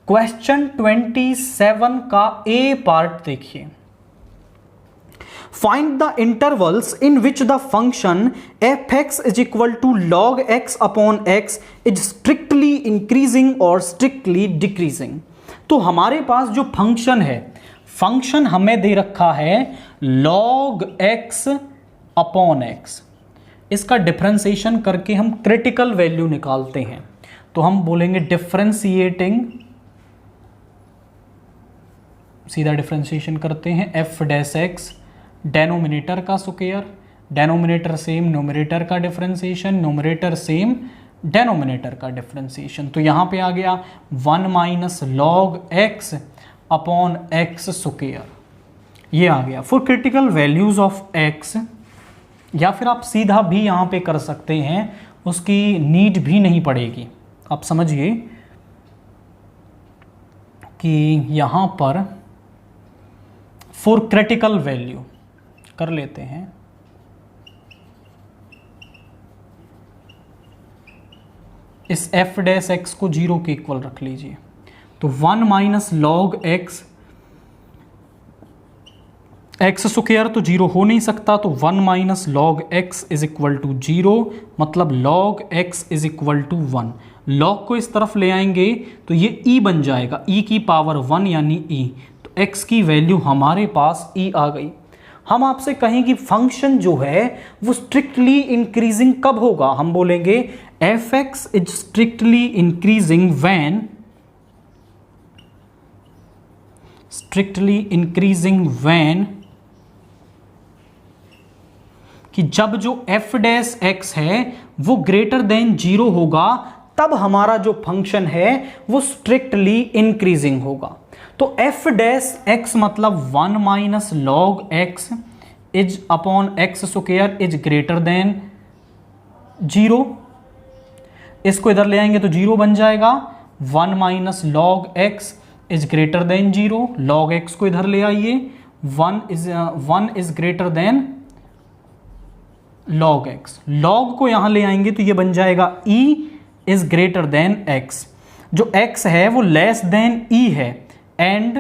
Question 27 का A part देखिए। Find the intervals in which the function f(x) is equal to log x upon x is strictly increasing और strictly decreasing. तो हमारे पास जो function है, function हमें दे रखा है log x अपॉन x, इसका डिफरेंशिएशन करके हम क्रिटिकल वैल्यू निकालते हैं। तो हम बोलेंगे डिफरेंशिएटिंग, सीधा डिफरेंशिएशन करते हैं f डैश x, डेनोमिनेटर का स्क्वायर, डेनोमिनेटर सेम न्यूमरेटर का डिफरेंशिएशन, न्यूमरेटर सेम डेनोमिनेटर का डिफरेंशिएशन। तो यहाँ पे आ गया 1 minus log x upon x square, ये आ गया for critical values of x। या फिर आप सीधा भी यहाँ पे कर सकते हैं, उसकी नीड भी नहीं पड़ेगी। आप समझिए कि यहाँ पर फॉर क्रिटिकल वैल्यू कर लेते हैं, इस f डैश x को 0 के इक्वल रख लीजिए। तो 1 minus log x, x square तो 0 हो नहीं सकता, तो 1 minus log x is equal to 0, मतलब log x is equal to 1। Log को इस तरफ ले आएंगे तो ये e बन जाएगा, e की पावर 1 यानी e। तो x की वैल्यू हमारे पास e आ गई। हम आपसे कहें कि फंक्शन जो है वो स्ट्रिक्टली इंक्रीजिंग कब होगा, हम बोलेंगे f(x) is strictly increasing when कि जब जो f डैश x है वो ग्रेटर देन 0 होगा, तब हमारा जो फंक्शन है वो स्ट्रिक्टली इंक्रीजिंग होगा। तो f डैश x मतलब 1 minus log x is upon x square is greater than 0। इसको इधर ले आएंगे तो 0 बन जाएगा। 1 minus log x is greater than 0, log x को इधर ले आइए, 1 is greater than log x, log को यहां ले आएंगे तो ये बन जाएगा e is greater than x। जो x है वो लेस देन e है एंड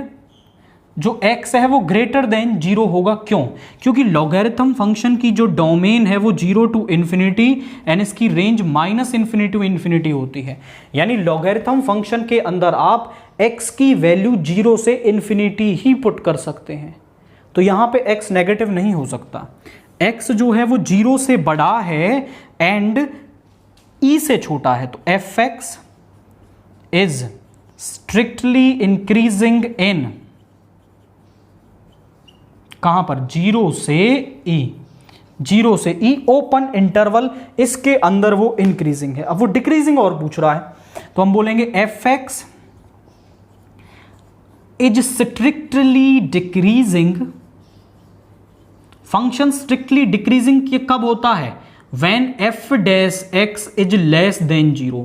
जो x है वो ग्रेटर देन 0 होगा। क्यों? क्योंकि लॉगरिथम फंक्शन की जो डोमेन है वो 0 टू इन्फिनिटी एंड इसकी रेंज -∞ टू इन्फिनिटी होती है। यानी लॉगरिथम फंक्शन के अंदर आप x की वैल्यू 0 से इन्फिनिटी ही पुट कर सकते हैं। तो यहां पे x नेगेटिव नहीं हो सकता। x जो है वो 0 से बड़ा है एंड e से छोटा है, तो f(x) is strictly increasing in, कहां पर, 0 से e, 0 से e ओपन इंटरवल, इसके अंदर वो इंक्रीजिंग है। अब वो डिक्रीजिंग और पूछ रहा है तो हम बोलेंगे f(x) is strictly decreasing. Function strictly decreasing कब होता है? When f dash x is less than 0।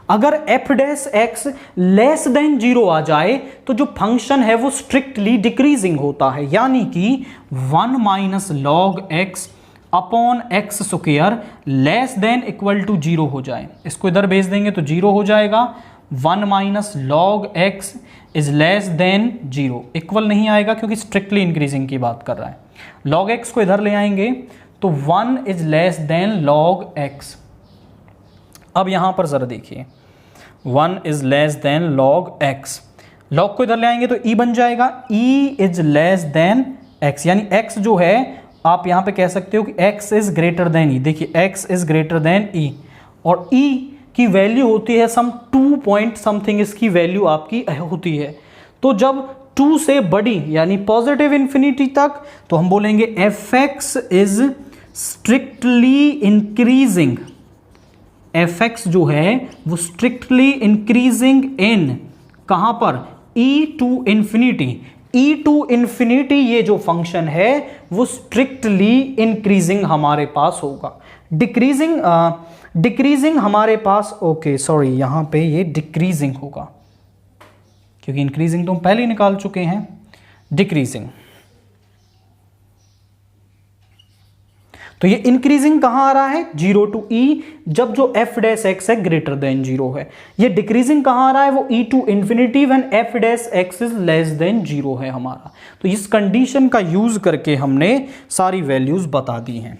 अगर f dash x less than 0 आ जाए तो जो फंक्शन है वो स्ट्रिक्टली डिक्रीजिंग होता है, यानी कि 1 minus log x upon x square less than equal to 0 हो जाए। इसको इधर भेज देंगे तो 0 हो जाएगा। 1 minus log x is less than 0, equal नहीं आएगा क्योंकि स्ट्रिक्टली इंक्रीजिंग की बात कर रहा है। लॉग x को इधर ले आएंगे तो 1 is less then log x। अब यहां पर जरा देखिए, 1 is less then log x, log को इधर ले आएंगे तो e बन जाएगा, e is less then x, यानी x जो है आप यहां पे कह सकते हो कि x is greater than e। देखिए x is greater than e और e की वैल्यू होती है सम 2 पॉइंट समथिंग, इसकी वैल्यू आपकी होती है। तो जब 2 से बड़ी यानी पॉजिटिव इंफिनिटी तक, तो हम बोलेंगे f(x) is strictly increasing. f(x) जो है वो स्ट्रिक्टली इंक्रीजिंग इन, कहां पर, e to infinity. e to infinity ये जो फंक्शन है वो स्ट्रिक्टली इंक्रीजिंग हमारे पास होगा। डिक्रीजिंग हमारे पास, ओके सॉरी, यहां पे ये डिक्रीजिंग होगा क्योंकि इंक्रीजिंग तो हम पहले ही निकाल चुके हैं। डिक्रीजिंग तो ये इंक्रीजिंग कहाँ आ रहा है, 0 to e, जब जो f डैश x है ग्रेटर देन 0 है। ये डिक्रीजिंग कहाँ आ रहा है, वो e to infinity when f dash x is less than 0 है हमारा। तो इस कंडीशन का यूज करके हमने सारी वैल्यूज बता दी हैं।